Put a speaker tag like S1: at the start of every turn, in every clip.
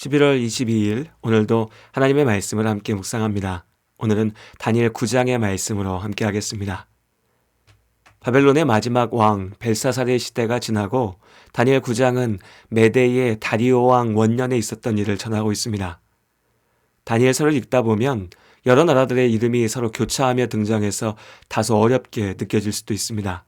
S1: 11월 22일 오늘도 하나님의 말씀을 함께 묵상합니다. 오늘은 다니엘 9장의 말씀으로 함께 하겠습니다. 바벨론의 마지막 왕 벨사살의 시대가 지나고 다니엘 9장은 메대의 다리오 왕 원년에 있었던 일을 전하고 있습니다. 다니엘서를 읽다 보면 여러 나라들의 이름이 서로 교차하며 등장해서 다소 어렵게 느껴질 수도 있습니다.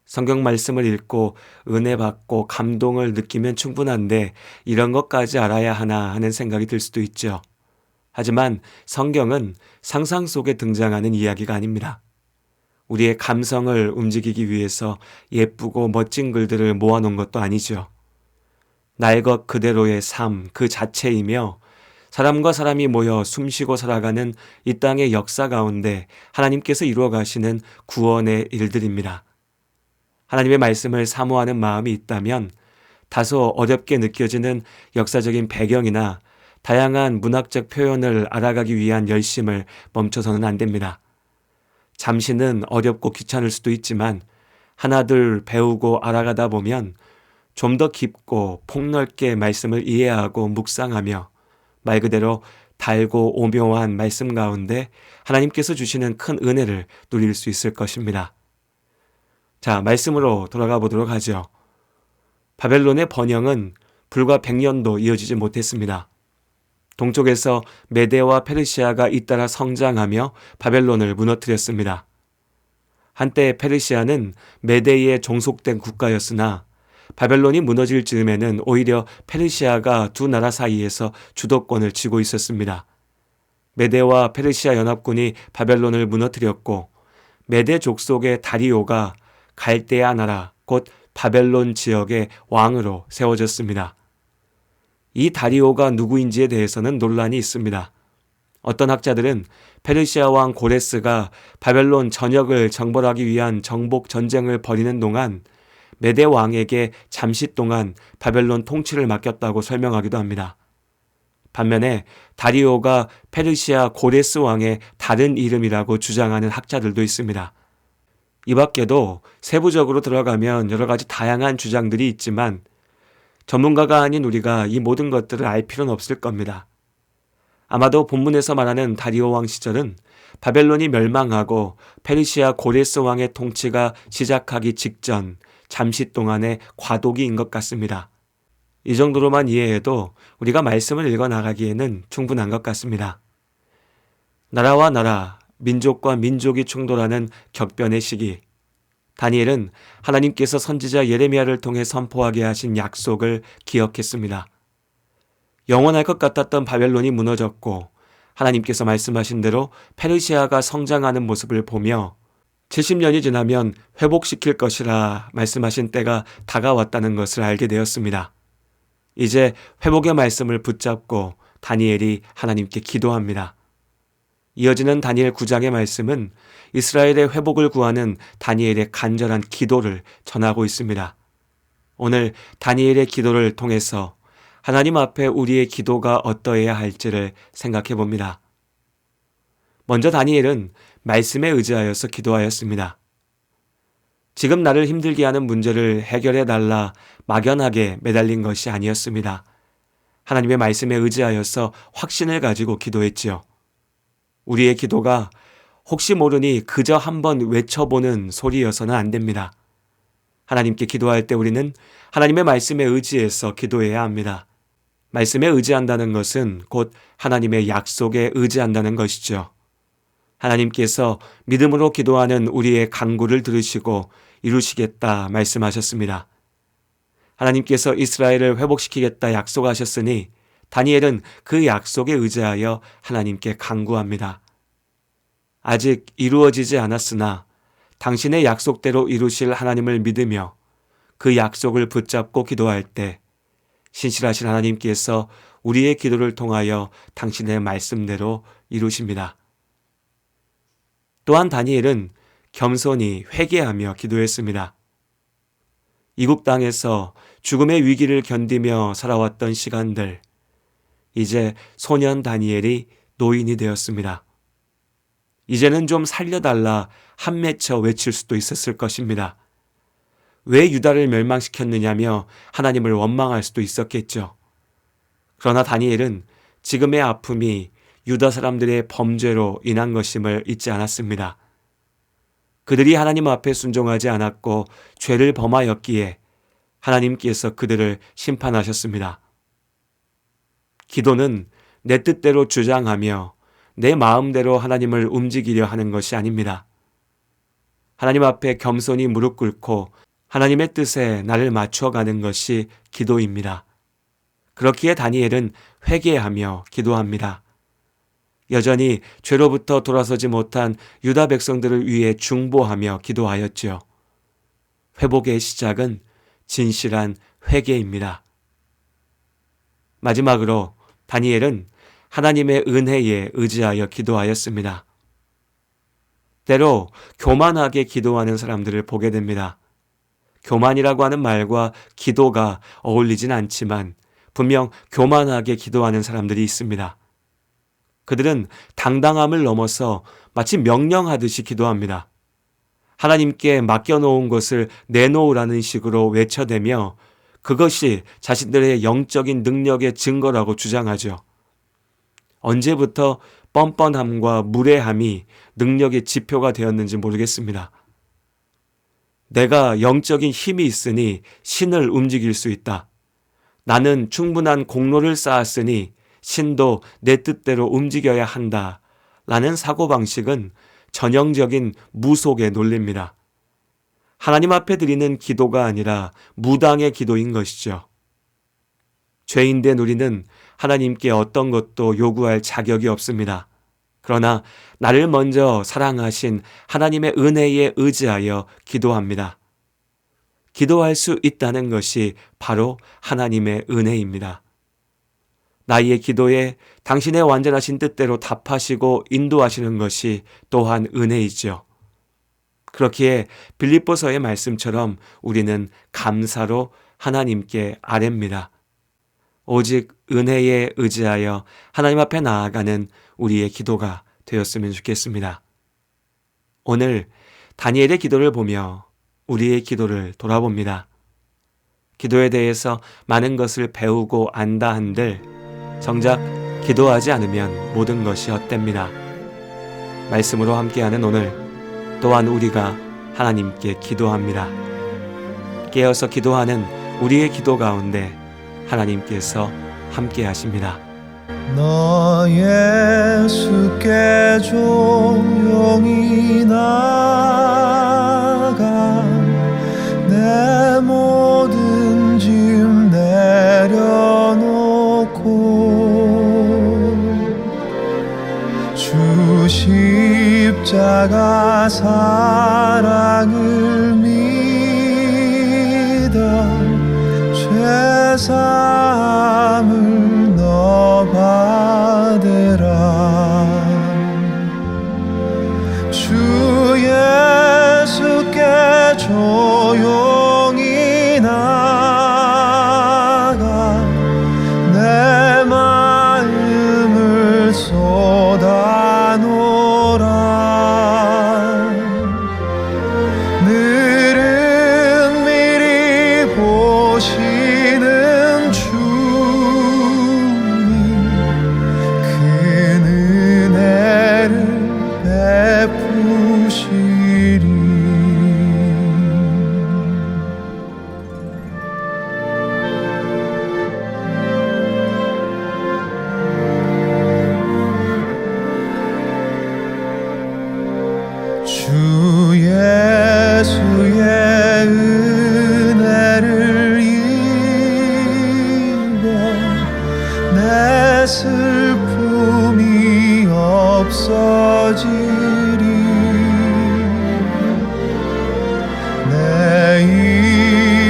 S1: 성경 말씀을 읽고 은혜 받고 감동을 느끼면 충분한데 이런 것까지 알아야 하나 하는 생각이 들 수도 있죠. 하지만 성경은 상상 속에 등장하는 이야기가 아닙니다. 우리의 감성을 움직이기 위해서 예쁘고 멋진 글들을 모아놓은 것도 아니죠. 날 것 그대로의 삶 그 자체이며 사람과 사람이 모여 숨쉬고 살아가는 이 땅의 역사 가운데 하나님께서 이루어 가시는 구원의 일들입니다. 하나님의 말씀을 사모하는 마음이 있다면 다소 어렵게 느껴지는 역사적인 배경이나 다양한 문학적 표현을 알아가기 위한 열심을 멈춰서는 안 됩니다. 잠시는 어렵고 귀찮을 수도 있지만 하나둘 배우고 알아가다 보면 좀 더 깊고 폭넓게 말씀을 이해하고 묵상하며 말 그대로 달고 오묘한 말씀 가운데 하나님께서 주시는 큰 은혜를 누릴 수 있을 것입니다. 자, 말씀으로 돌아가 보도록 하죠. 바벨론의 번영은 불과 100년도 이어지지 못했습니다. 동쪽에서 메데와 페르시아가 잇따라 성장하며 바벨론을 무너뜨렸습니다. 한때 페르시아는 메데에 종속된 국가였으나 바벨론이 무너질 즈음에는 오히려 페르시아가 두 나라 사이에서 주도권을 쥐고 있었습니다. 메데와 페르시아 연합군이 바벨론을 무너뜨렸고 메데 족속의 다리오가 갈대아 나라 곧 바벨론 지역의 왕으로 세워졌습니다. 이 다리오가 누구인지에 대해서는 논란이 있습니다. 어떤 학자들은 페르시아 왕 고레스가 바벨론 전역을 정벌하기 위한 정복 전쟁을 벌이는 동안 메데 왕에게 잠시 동안 바벨론 통치를 맡겼다고 설명하기도 합니다. 반면에 다리오가 페르시아 고레스 왕의 다른 이름이라고 주장하는 학자들도 있습니다. 이 밖에도 세부적으로 들어가면 여러 가지 다양한 주장들이 있지만 전문가가 아닌 우리가 이 모든 것들을 알 필요는 없을 겁니다. 아마도 본문에서 말하는 다리오 왕 시절은 바벨론이 멸망하고 페르시아 고레스 왕의 통치가 시작하기 직전 잠시 동안의 과도기인 것 같습니다. 이 정도로만 이해해도 우리가 말씀을 읽어 나가기에는 충분한 것 같습니다. 나라와 나라, 민족과 민족이 충돌하는 격변의 시기, 다니엘은 하나님께서 선지자 예레미야를 통해 선포하게 하신 약속을 기억했습니다. 영원할 것 같았던 바벨론이 무너졌고 하나님께서 말씀하신 대로 페르시아가 성장하는 모습을 보며 70년이 지나면 회복시킬 것이라 말씀하신 때가 다가왔다는 것을 알게 되었습니다. 이제 회복의 말씀을 붙잡고 다니엘이 하나님께 기도합니다. 이어지는 다니엘 9장의 말씀은 이스라엘의 회복을 구하는 다니엘의 간절한 기도를 전하고 있습니다. 오늘 다니엘의 기도를 통해서 하나님 앞에 우리의 기도가 어떠해야 할지를 생각해 봅니다. 먼저 다니엘은 말씀에 의지하여서 기도하였습니다. 지금 나를 힘들게 하는 문제를 해결해 달라 막연하게 매달린 것이 아니었습니다. 하나님의 말씀에 의지하여서 확신을 가지고 기도했지요. 우리의 기도가 혹시 모르니 그저 한번 외쳐보는 소리여서는 안 됩니다. 하나님께 기도할 때 우리는 하나님의 말씀에 의지해서 기도해야 합니다. 말씀에 의지한다는 것은 곧 하나님의 약속에 의지한다는 것이죠. 하나님께서 믿음으로 기도하는 우리의 간구를 들으시고 이루시겠다 말씀하셨습니다. 하나님께서 이스라엘을 회복시키겠다 약속하셨으니 다니엘은 그 약속에 의지하여 하나님께 간구합니다. 아직 이루어지지 않았으나 당신의 약속대로 이루실 하나님을 믿으며 그 약속을 붙잡고 기도할 때 신실하신 하나님께서 우리의 기도를 통하여 당신의 말씀대로 이루십니다. 또한 다니엘은 겸손히 회개하며 기도했습니다. 이국 땅에서 죽음의 위기를 견디며 살아왔던 시간들, 이제 소년 다니엘이 노인이 되었습니다. 이제는 좀 살려달라 한맺혀 외칠 수도 있었을 것입니다. 왜 유다를 멸망시켰느냐며 하나님을 원망할 수도 있었겠죠. 그러나 다니엘은 지금의 아픔이 유다 사람들의 범죄로 인한 것임을 잊지 않았습니다. 그들이 하나님 앞에 순종하지 않았고 죄를 범하였기에 하나님께서 그들을 심판하셨습니다. 기도는 내 뜻대로 주장하며 내 마음대로 하나님을 움직이려 하는 것이 아닙니다. 하나님 앞에 겸손히 무릎 꿇고 하나님의 뜻에 나를 맞춰가는 것이 기도입니다. 그렇기에 다니엘은 회개하며 기도합니다. 여전히 죄로부터 돌아서지 못한 유다 백성들을 위해 중보하며 기도하였지요. 회복의 시작은 진실한 회개입니다. 마지막으로 다니엘은 하나님의 은혜에 의지하여 기도하였습니다. 때로 교만하게 기도하는 사람들을 보게 됩니다. 교만이라고 하는 말과 기도가 어울리진 않지만 분명 교만하게 기도하는 사람들이 있습니다. 그들은 당당함을 넘어서 마치 명령하듯이 기도합니다. 하나님께 맡겨놓은 것을 내놓으라는 식으로 외쳐대며 그것이 자신들의 영적인 능력의 증거라고 주장하죠. 언제부터 뻔뻔함과 무례함이 능력의 지표가 되었는지 모르겠습니다. 내가 영적인 힘이 있으니 신을 움직일 수 있다. 나는 충분한 공로를 쌓았으니 신도 내 뜻대로 움직여야 한다. 라는 사고방식은 전형적인 무속의 논리입니다. 하나님 앞에 드리는 기도가 아니라 무당의 기도인 것이죠. 죄인된 우리는 하나님께 어떤 것도 요구할 자격이 없습니다. 그러나 나를 먼저 사랑하신 하나님의 은혜에 의지하여 기도합니다. 기도할 수 있다는 것이 바로 하나님의 은혜입니다. 나의 기도에 당신의 완전하신 뜻대로 답하시고 인도하시는 것이 또한 은혜이죠. 그렇기에 빌립보서의 말씀처럼 우리는 감사로 하나님께 아뢰입니다. 오직 은혜에 의지하여 하나님 앞에 나아가는 우리의 기도가 되었으면 좋겠습니다. 오늘 다니엘의 기도를 보며 우리의 기도를 돌아봅니다. 기도에 대해서 많은 것을 배우고 안다 한들 정작 기도하지 않으면 모든 것이 헛됩니다. 말씀으로 함께하는 오늘 또한 우리가 하나님께 기도합니다. 깨어서 기도하는 우리의 기도 가운데 하나님께서 함께 하십니다.
S2: 너 예수께 조용히 나가 내 모든 짐 내려놓고 주 십자가 사랑을 믿어 죄사함을 너 받으라. 주 예수께 조용히 나가 내 마음을 쏟아놓으라. 늘은 미리 보시는 주님 그 은혜를 베푸시리. 주 예수의 은혜를 입어 내 슬픔이 없어지리. 내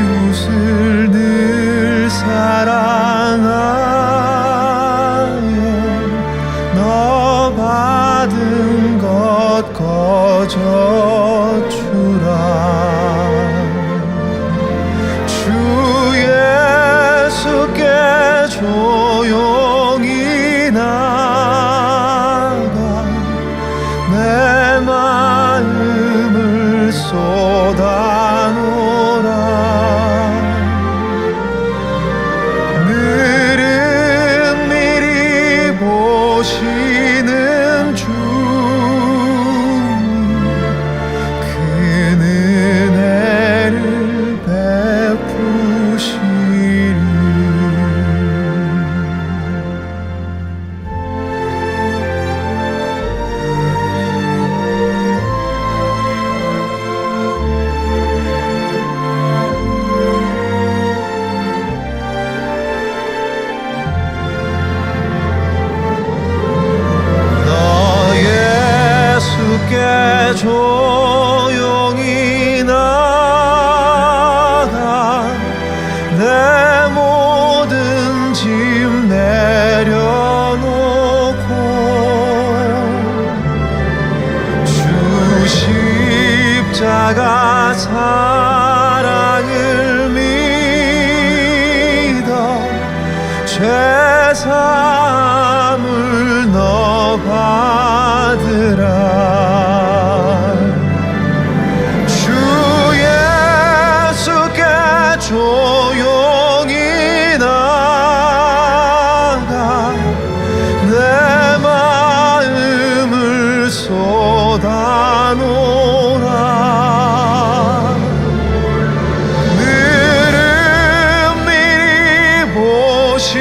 S2: 이웃을 늘 사랑하여 너 받은 것 거저 주라. 주 예수께 조용히 나가 내 조용히 나가 내 모든 짐 내려놓고 주 십자가 사랑을 믿어 죄사함을 너 받으라. 주 예수께 조용히 나가 내 마음을 쏟아놓으라. 늘은 미리 보시